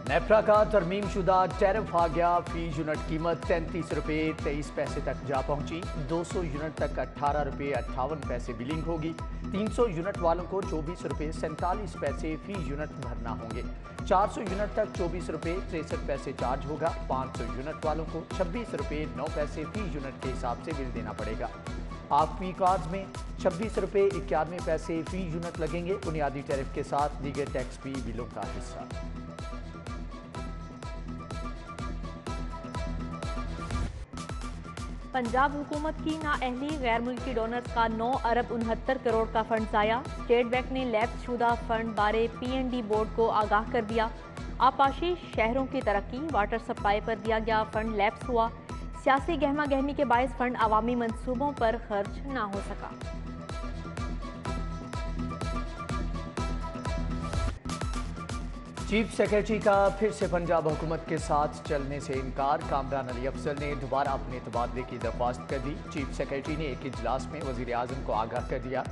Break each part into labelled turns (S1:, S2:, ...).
S1: नेफ्रा का तरमीम शुदा टैरिफ आ गया। फी यूनिट कीमत 33 रुपये 23 पैसे तक जा पहुंची। 200 यूनिट तक 18 रुपये 58 पैसे बिलिंग होगी। 300 यूनिट वालों को 24 रुपये 47 पैसे फी यूनिट भरना होंगे। 400 यूनिट तक 24 रुपये 63 पैसे चार्ज होगा। 500 यूनिट वालों को 26 रुपये 9 पैसे फी यूनिट के हिसाब से बिल देना पड़ेगा। आपकी कार्ड में 26 रुपये 91 पैसे फी यूनिट लगेंगे। बुनियादी टैरिफ के साथ दीगर टैक्स भी बिलों का हिस्सा।
S2: पंजाब हुकूमत की नाअहली गैर मुल्की डोनर्स का 9 अरब 69 करोड़ का फंड जाया। स्टेट बैंक ने लैप्स शुदा फंड बारे PND बोर्ड को आगाह कर दिया। आपाशी शहरों की तरक्की वाटर सप्लाई पर दिया गया फंड लैप्स हुआ। सियासी गहमा गहमी के बायस फंड अवामी मंसूबों पर खर्च ना हो सका।
S1: चीफ सेक्रेटरी का फिर से पंजाब हुकूमत के साथ चलने से इनकार। कामरान अली अफजल ने दोबारा अपने तबादले की दरख्वास्त कर दी। चीफ सेक्रेटरी ने एक इजलास में वज़ीर आज़म को आगाह कर दिया।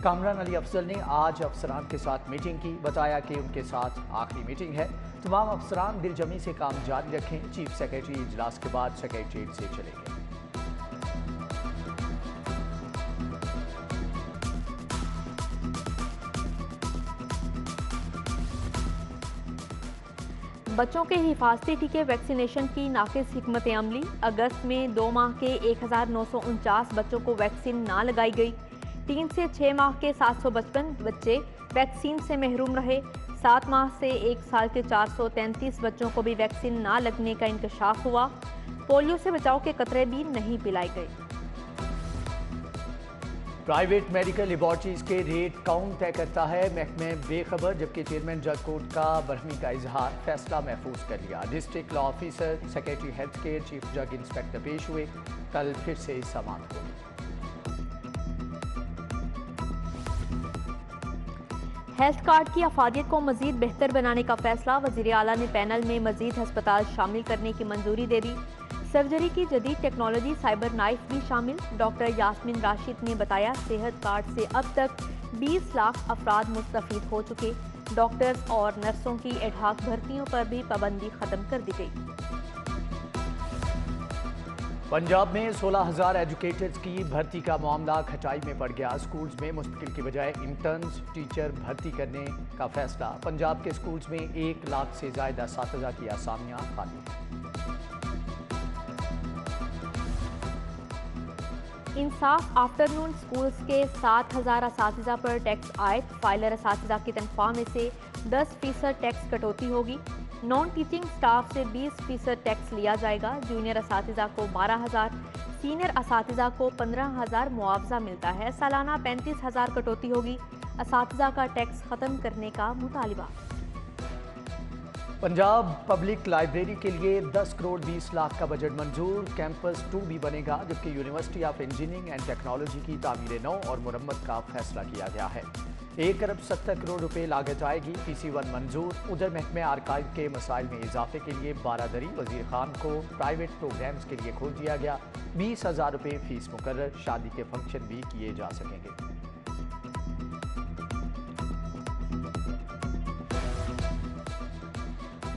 S1: कामरान अली अफजल ने आज अफसरान के साथ मीटिंग की। बताया कि उनके साथ आखिरी मीटिंग है। तमाम अफसरान दिलजमी से काम जारी रखें। चीफ सेक्रेटरी इजलास के बाद सेक्रेटरीट से चलेंगे।
S2: बच्चों के हिफाजती टीके वैक्सीनेशन की नाकिस हिकमत अमली। अगस्त में 2 माह के 1949 बच्चों को वैक्सीन ना लगाई गई। 3 से 6 माह के 755 बच्चे वैक्सीन से महरूम रहे। 7 माह से 1 साल के 433 बच्चों को भी वैक्सीन ना लगने का इंकशाफ हुआ। पोलियो से बचाव के कतरे भी नहीं पिलाए गए।
S1: प्राइवेट मेडिकल लेबॉर्ट्रीज के रेट कौन तय करता है? महकमे बेखबर, जबकि चेयरमैन जज कोर्ट का बरहमी का इजहार। फैसला महफूज कर लिया। District law officer, secretary health care, chief जज इंस्पेक्टर पेश हुए। कल फिर से समाअत होगी।
S2: हेल्थ कार्ड की अफादियत को मजीद बेहतर बनाने का फैसला। वजीर आला ने पैनल में मजीद हस्पताल शामिल करने की मंजूरी दे दी। सर्जरी की जदीद टेक्नोलॉजी साइबर नाइफ भी शामिल। डॉक्टर यास्मीन राशिद ने बताया सेहत कार्ड से अब तक 20 लाख अफराद मुस्तफीद हो चुके। डॉक्टर्स और नर्सों की एडहाक भर्तियों पर भी पाबंदी खत्म कर दी गई।
S1: पंजाब में 16,000 एजुकेटर्स की भर्ती का मामला खटाई में पड़ गया। स्कूल्स में मुस्तकिल की बजाय इंटर्न्स टीचर भर्ती करने का फैसला। पंजाब के स्कूल्स में 1 लाख से ज्यादा 7,000 की आसामियां खाली हैं।
S2: इंसाफ आफ्टरनून स्कूल्स के 7,000 असातिज़ा पर टैक्स आयद। फाइलर असातिज़ा की तनख्वाह में से 10% टैक्स कटौती होगी। नॉन टीचिंग स्टाफ से 20% टैक्स लिया जाएगा। जूनियर असातिज़ा को 12,000, सीनियर असातिज़ा को 15,000 मुआवजा मिलता है। सालाना 35,000 कटौती होगी। असातिज़ा का टैक्स ख़त्म करने का मुतालिबा।
S1: पंजाब पब्लिक लाइब्रेरी के लिए 10 करोड़ 20 लाख का बजट मंजूर। कैंपस 2 भी बनेगा, जबकि university of engineering and technology की तामीर नौ और मुरम्मत का फैसला किया गया है। 1 अरब 70 करोड़ रुपए लागत आएगी। PC1 मंजूर। उधर महकमे आर्काइव के मसाइल में इजाफे के लिए 12 दरी। वजीर खान को प्राइवेट प्रोग्राम्स के लिए खोल दिया गया। 20,000 रुपए फीस मुकर्रर। शादी के फंक्शन भी किए जा सकेंगे।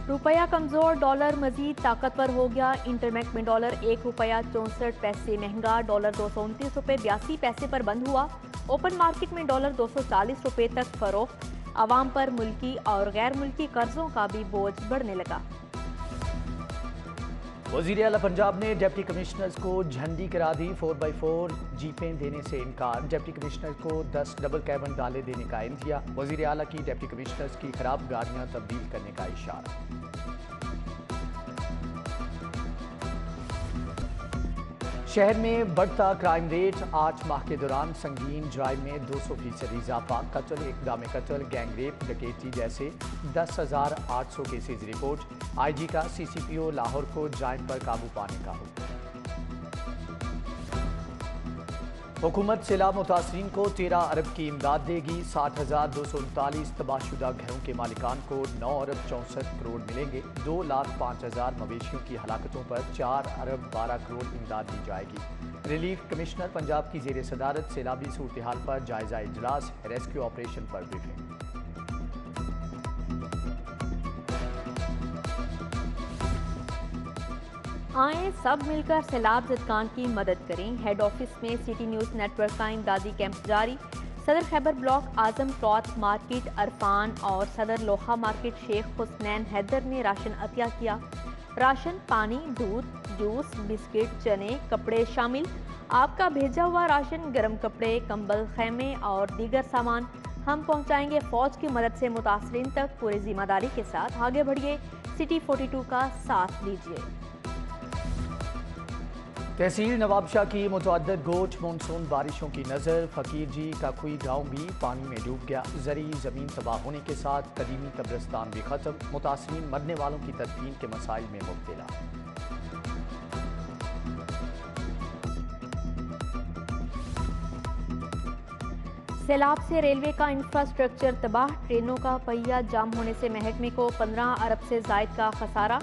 S2: रुपया कमजोर, डॉलर मजीद ताकतवर हो गया। इंटरबैंक में डॉलर 1 रुपया 64 पैसे महंगा। डॉलर 229 रुपये 82 पैसे पर बंद हुआ। ओपन मार्केट में डॉलर 240 रुपये तक फरोख्त। आवाम पर मुल्की और गैर मुल्की कर्जों का भी बोझ बढ़ने लगा।
S1: वज़ीर आला पंजाब ने डिप्टी कमिश्नर्स को झंडी करा दी। 4x4 जीपें देने से इनकार। डिप्टी कमिश्नर को 10 डबल कैबिन डाले देने का इंदिया। वज़ीर आला की डिप्टी कमिश्नर्स की खराब गाड़ियां तब्दील करने का इशारा। शहर में बढ़ता क्राइम रेट। 8 माह के दौरान संगीन जराइम में 200% इजाफा। कत्ल, इक़दाम कत्ल, गैंग रेप, डकैती जैसे 10,800 केसेज रिपोर्ट। IG का CCPO लाहौर को जराइम पर काबू पाने का हुक्म। हुकूमत सैलाब मुतासरीन को 13 अरब की इमदाद देगी। 60,239 तबाहशुदा घरों के मालिकान को 9 अरब 64 करोड़ मिलेंगे। 2,05,000 मवेशियों की हलाकतों पर 4 अरब 12 करोड़ इमदाद दी जाएगी। रिलीफ कमिश्नर पंजाब की ज़ेर सदारत सैलाबी सूरत हाल पर जायजा इजलास। रेस्क्यू ऑपरेशन पर ब्रीफिंग।
S2: आएं सब मिलकर सैलाब ज़दगान की मदद करें। हेड ऑफिस में सिटी न्यूज़ नेटवर्क का इमदादी कैंप जारी। सदर खैबर ब्लॉक आजम क्लॉथ मार्केट अरफान और सदर लोहा मार्केट शेख हुसनैन हैदर ने राशन अतिया किया। राशन, पानी, दूध, जूस, बिस्किट, चने, कपड़े शामिल। आपका भेजा हुआ राशन, गर्म कपड़े, कंबल, खैमे और दीगर सामान हम पहुंचाएंगे फौज की मदद से मुतासरीन तक। पूरी जिम्मेदारी के साथ आगे बढ़िए, सिटी 42 का साथ दीजिए।
S1: तहसील नवाबशाह की मुतअद्दिद गोच मानसून बारिशों की नज़र। फकीर जी का कोई गाँव भी पानी में डूब गया। ज़री ज़मीन तबाह होने के साथ कदीमी कब्रिस्तान भी ख़त्म। मुतासरीन मरने वालों की तदफीन के मसाइल में मुब्तला।
S2: सैलाब से रेलवे का इंफ्रास्ट्रक्चर तबाह। ट्रेनों का पहिया जाम होने से महकमे को 15 अरब से जायद का खसारा।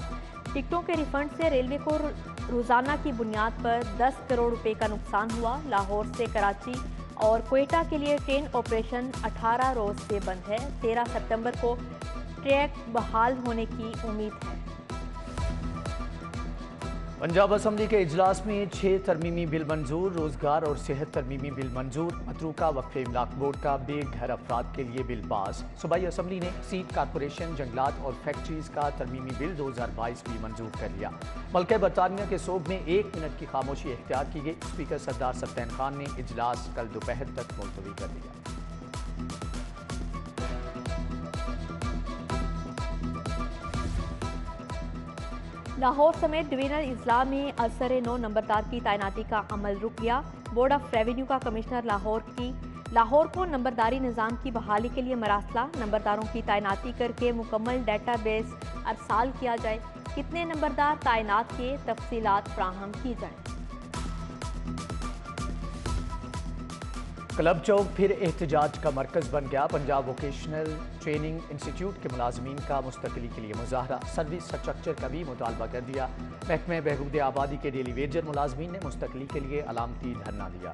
S2: टिकटों के रिफंड से रेलवे को रोजाना की बुनियाद पर 10 करोड़ रुपए का नुकसान हुआ। लाहौर से कराची और क्वेटा के लिए ट्रेन ऑपरेशन 18 रोज से बंद है। 13 सितंबर को ट्रैक बहाल होने की उम्मीद है।
S1: पंजाब असम्बली के इजलास में 6 तरमीमी बिल मंजूर। रोजगार और सेहत तरमीमी बिल मंजूर। मतरूका वक्फे इमलाक बोर्ड का बेघर अफराद के लिए बिल पास। सूबाई असम्बली ने सीट कारपोरेशन, जंगलात और फैक्ट्रीज का तरमीमी बिल 2022 भी मंजूर कर लिया। मुल्क बरतानिया के सोब में 1 मिनट की खामोशी इख्तियार की गई। स्पीकर सरदार सत्तैन खान ने इजलास कल दोपहर तक मुलतवी कर दिया।
S2: लाहौर समेत डिवीजनल इजला में असर 9 नंबरदार की तैनाती का अमल रुक गया। बोर्ड ऑफ रेवेन्यू का कमिश्नर लाहौर को नंबरदारी निज़ाम की बहाली के लिए मरासला। नंबरदारों की तैनाती करके मुकम्मल डेटाबेस अरसाल किया जाए। कितने नंबरदार तैनात किए, तफसीलात फ्राहम की जाए।
S1: क्लब चौक फिर एहतजाज का मरकज बन गया। पंजाब वोकेशनल ट्रेनिंग इंस्टीट्यूट के मुलाजमीन का मुस्तकली के लिए मुजाहरा। सर्विस स्ट्रक्चर का भी मुतालबा कर दिया। महकमे बहबूद आबादी के डेली वेजर मुलाजमीन ने मुस्तकली के लिए अलामती धरना दिया।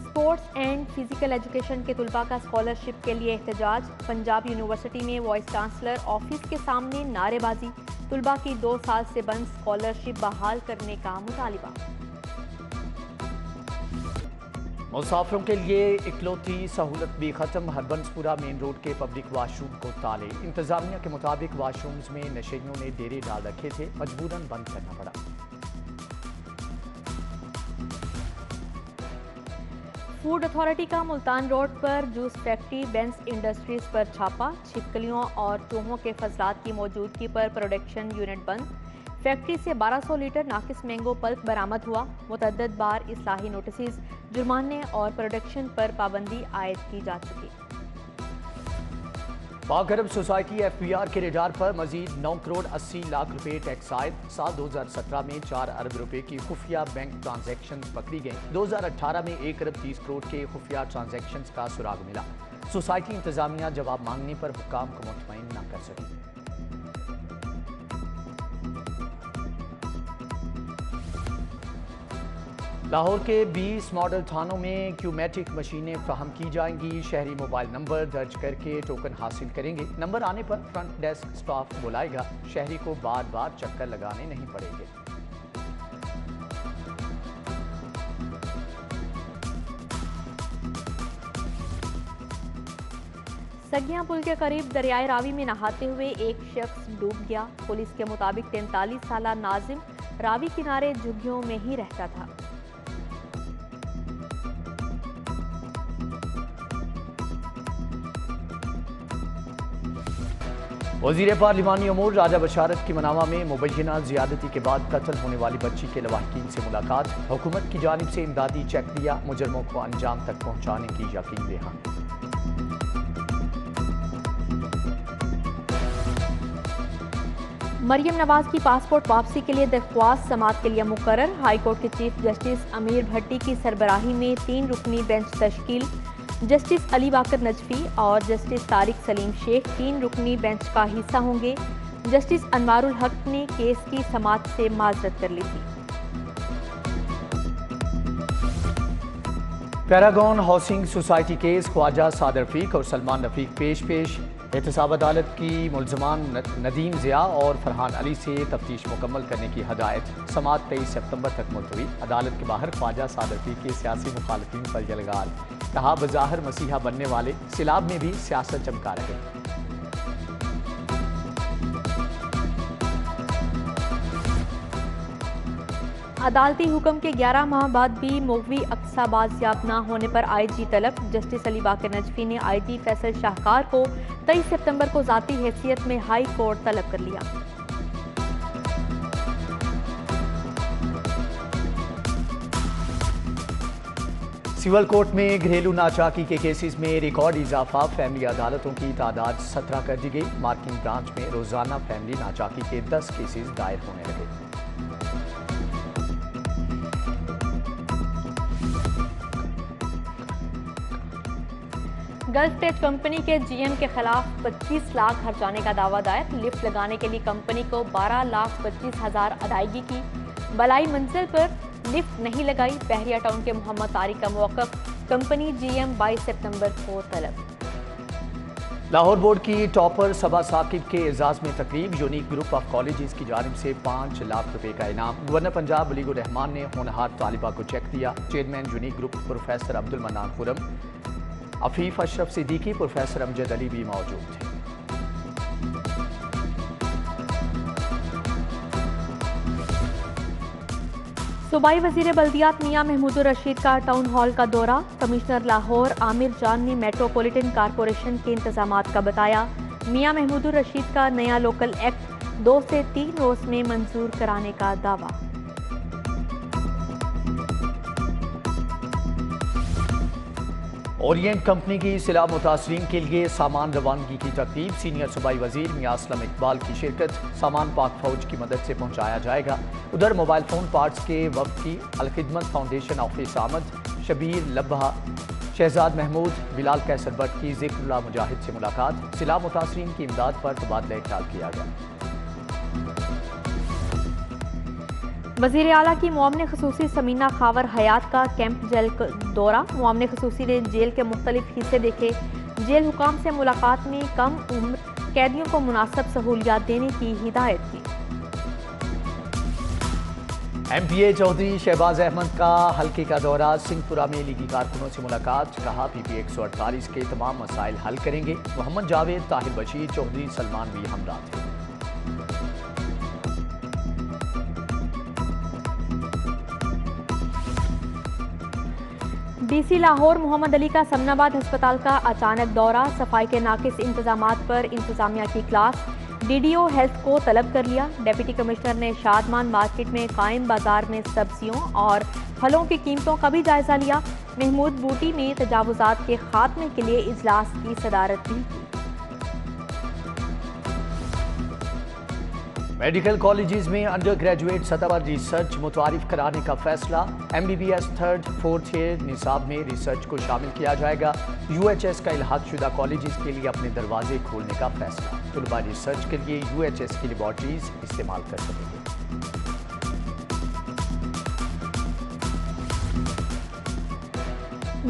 S2: स्पोर्ट्स एंड फिजिकल एजुकेशन के तुलबा का स्कॉलरशिप के लिए एहतजाज। पंजाब यूनिवर्सिटी में वाइस चांसलर ऑफिस के सामने नारेबाजी। तुलबा की 2 साल से बंद स्कॉलरशिप बहाल करने का मुतालिबा।
S1: मुसाफिरों के लिए इकलौती सहूलत भी खत्म। हरबंसपुरा मेन रोड के पब्लिक वाशरूम को ताले। इंतजामिया के मुताबिक वाशरूम्स में नशेइयों ने डेरे डाल रखे थे, मजबूरन बंद करना पड़ा।
S2: फूड अथॉरिटी का मुल्तान रोड पर जूस फैक्ट्री बेंस इंडस्ट्रीज पर छापा। छिपकलियों और चूहों के फजलात की मौजूदगी पर प्रोडक्शन यूनिट बंद। फैक्ट्री से 1200 लीटर नाकिस मैंगो पल्प बरामद हुआ। मुतअद्दिद बार इस्लाही नोटिस, जुर्माने और प्रोडक्शन पर पाबंदी आयद की जा चुकी।
S1: पाक अरब सोसाइटी FBR के रेडार पर मजीद 9 करोड़ 80 लाख रुपए टैक्स आयद। साल 2017 में 4 अरब रुपए की खुफिया बैंक ट्रांजैक्शन पकड़ी गई। 2018 में 1 अरब 30 करोड़ के खुफिया ट्रांजैक्शन का सुराग मिला। सोसाइटी इंतजामिया जवाब मांगने पर हुक्काम को मुतमईन न कर सकी। लाहौर के 20 मॉडल थानों में क्यूमेटिक मशीनें फ्राहम की जाएंगी। शहरी मोबाइल नंबर दर्ज करके टोकन हासिल करेंगे। नंबर आने पर फ्रंट डेस्क स्टाफ बुलाएगा। शहरी को बार बार चक्कर लगाने नहीं पड़ेंगे।
S2: सगियां पुल के करीब दरियाए रावी में नहाते हुए एक शख्स डूब गया। पुलिस के मुताबिक 43 साला नाजिम रावी किनारे झुग्गियों में ही रहता था।
S1: वज़ीर पार्लिमानी अमूर राजा बशारत की मनामा में मुबैना ज़ियादती के बाद कत्ल होने वाली बच्ची के लवाहिकीन से मुलाकात। हुकूमत की जानिब से इमदादी चेक दिया। मुजरमों को अंजाम तक पहुँचाने की यकीन दहानी।
S2: मरियम नवाज की पासपोर्ट वापसी के लिए दरख्वास्त समाअत के लिए मुकर्रर। हाईकोर्ट के चीफ जस्टिस अमीर भट्टी की सरबराही में 3 रुकनी बेंच तश्कील। जस्टिस अली बाकर नजफी और जस्टिस तारिक सलीम शेख 3 रुकनी बेंच का हिस्सा होंगे। जस्टिस अनवारुल हक ने केस की समाअत से माजरत कर ली थी।
S1: Paragon housing society case Khawaja Saad رفیق اور سلمان رفیق پیش احتساب عدالت کی ملزمان ندیم ضیاء اور فرحان علی سے تفتیش مکمل کرنے کی ہدایت، سماعت 23 سپتمبر تک ملتوی۔ عدالت کے باہر خواجہ سعد رفیق کے سیاسی مخالفین پر یلغار، کہا بظاہر مسیحا بننے والے سیلاب میں بھی سیاست چمکا رہے۔
S2: عدالتی حکم کے 11 ماہ بعد بھی مغوی اقصی بازیاب نہ ہونے پر آئی جی طلب۔ جسٹس علی باقر نجفی نے آئی جی فیصل شاہکار کو 23 سپتمبر کو ذاتی حیثیت میں ہائی کورٹ طلب کر لیا۔
S1: سول کورٹ میں گھریلو ناچاکی کے کیسز میں ریکارڈ اضافہ، فیملی عدالتوں کی تعداد 17 کر دی گئی۔ مارکنگ برانچ میں روزانہ فیملی ناچاکی کے 10 کیسز دائر ہونے لگے۔
S2: گلف ٹیچ کمپنی کے جی ایم کے خلاف 25 لاکھ خرچانے کا دعویٰ دائر۔ لفٹ لگانے کے لیے کمپنی کو 12,25,000 ادائیگی کی، بلائی منزل پر لفٹ نہیں لگائی۔ بحریہ ٹاؤن کے محمد طارق کا موقف، کمپنی جی ایم 22 سپتمبر کو طلب۔
S1: لاہور بورڈ کی ٹاپر صبا ثاقب کے اعزاز میں تقریب، یونیک گروپ آف کالجز کی جانب سے 5 لاکھ روپے کا انعام۔ گورنر پنجاب ولی الرحمان نے ہونہار طالبہ کو چیک دیا۔ چیئرمین یونیک گروپ پروفیسر عبد المنان خرم، عفیف اشرف صدیقی، پروفیسر امجد علی بھی موجود تھے۔
S2: صوبائی وزیر بلدیات میاں محمود الرشید کا ٹاؤن ہال کا دورہ۔ کمشنر لاہور عامر جان نے میٹروپولیٹن کارپوریشن کے انتظامات کا بتایا۔ میاں محمود الرشید کا نیا لوکل ایکٹ 2 سے 3 روز میں منظور کرانے کا دعویٰ۔
S1: اورینٹ کمپنی کی سیلاب متاثرین کے لیے سامان روانگی کی ترتیب، سینئر صوبائی وزیر میاں اسلم اقبال کی شرکت۔ سامان پاک فوج کی مدد سے پہنچایا جائے گا۔ ادھر موبائل فون پارٹس کے وفد کی الخدمت فاؤنڈیشن آفس آمد، شبیر لبھا، شہزاد محمود، بلال کیسر بٹ کی ذکر اللہ مجاہد سے ملاقات۔ سیلاب متاثرین کی امداد پر تبادلہ خیال کیا گیا۔
S2: وزیر اعلیٰ کی معاون خصوصی سمینہ خاور حیات کا کیمپ جیل دورہ۔ معاون خصوصی نے جیل کے مختلف حصے دیکھے۔ جیل حکام سے ملاقات میں کم عمر قیدیوں کو مناسب سہولیات دینے کی ہدایت کی۔
S1: ایم پی اے چودھری شہباز احمد کا حلقے کا دورہ، سنگھ پورہ میں لیگی کارکنوں سے ملاقات، کہا پی پی 148 کے تمام مسائل حل کریں گے۔ محمد جاوید، طاہر بشیر، چودھری سلمان بھی ہمراہ تھے۔
S2: ڈی سی لاہور محمد علی کا سمن آباد ہسپتال کا اچانک دورہ، صفائی کے ناقص انتظامات پر انتظامیہ کی class. D D O health کو طلب کر لیا۔ ڈپٹی کمشنر نے شادمان مارکیٹ میں قائم بازار میں سبزیوں اور پھلوں کی قیمتوں کا بھی جائزہ لیا۔ محمود بوٹی نے تجاوزات کے خاتمے کے لیے اجلاس کی صدارت بھی کی۔
S1: میڈیکل کالجز میں انڈر گریجویٹ سطح پر ریسرچ متعارف کرانے کا فیصلہ، M B B S 3rd 4th year نصاب میں ریسرچ کو شامل کیا جائے گا۔ یو ایچ ایس کا الحاق شدہ کالجز کے لیے اپنے دروازے کھولنے کا فیصلہ، طلباء ریسرچ کے لیے یو ایچ ایس کی لیبارٹریز استعمال کر سکیں گے۔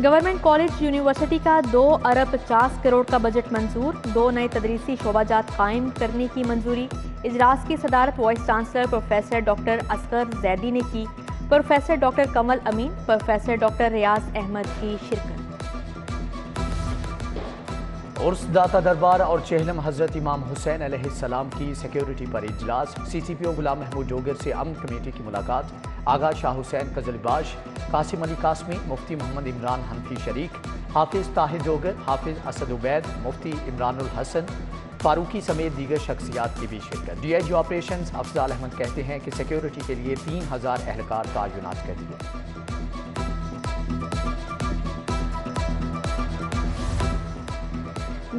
S2: گورنمنٹ کالج یونیورسٹی کا 2 ارب 50 کروڑ کا بجٹ منظور، 2 نئے تدریسی شعبہ جات قائم کرنے کی منظوری۔ اجلاس کی صدارت vice chancellor professor doctor Asghar Zaidi نے کی۔ پروفیسر ڈاکٹر کمل امین، پروفیسر ڈاکٹر ریاض احمد کی شرکت۔
S1: عرس داتا دربار اور چہلم حضرت امام حسین علیہ السلام کی سیکیورٹی پر اجلاس، سی سی پی او غلام محمود ڈوگر سے امن کمیٹی کی ملاقات۔ آغا شاہ حسین قزلباش، قاسم علی قاسمی، مفتی محمد عمران حنفی شریک، حافظ طاہر ڈوگر، حافظ اسد عبید، مفتی عمران الحسن فاروقی سمیت دیگر شخصیات کی بھی شرکت۔ D I G operations Afzal Ahmed کہتے ہیں کہ سیکیورٹی کے لیے 3000 اہلکار تعینات کر دیے۔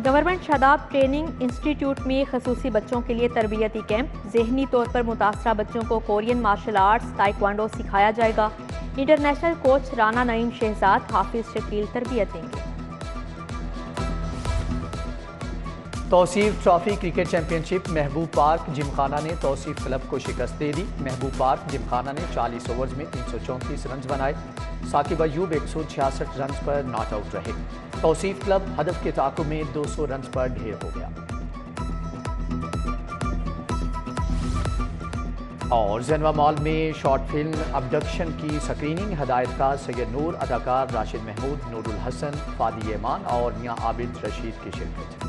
S2: گورنمنٹ شاداب ٹریننگ انسٹی ٹیوٹ میں خصوصی بچوں کے لیے تربیتی کیمپ، ذہنی طور پر متاثرہ بچوں کو کورین مارشل آرٹس تائیکوانڈو سکھایا جائے گا۔ انٹرنیشنل کوچ رانا نعیم شہزاد، حافظ شکیل تربیت دیں گے۔
S1: توصیف ٹرافی کرکٹ چیمپئن شپ محبوب پارک جم خانہ نے توصیف کلب کو شکست دے دی۔ محبوب پارک جم خانہ نے 40 اوورز میں 334 رنز بنائے۔ Saqib Ayub 166 runs per not out رہے۔ توصیف کلب ہدف کے تعاقب میں 200 رنز پر ڈھیر ہو گیا۔ اور زینوا مال میں شارٹ فلم ابڈکشن کی سکریننگ، ہدایت کار سید نور، اداکار راشد محمود، نور الحسن، فادی ایمان اور میاں عابد رشید کی شرکت۔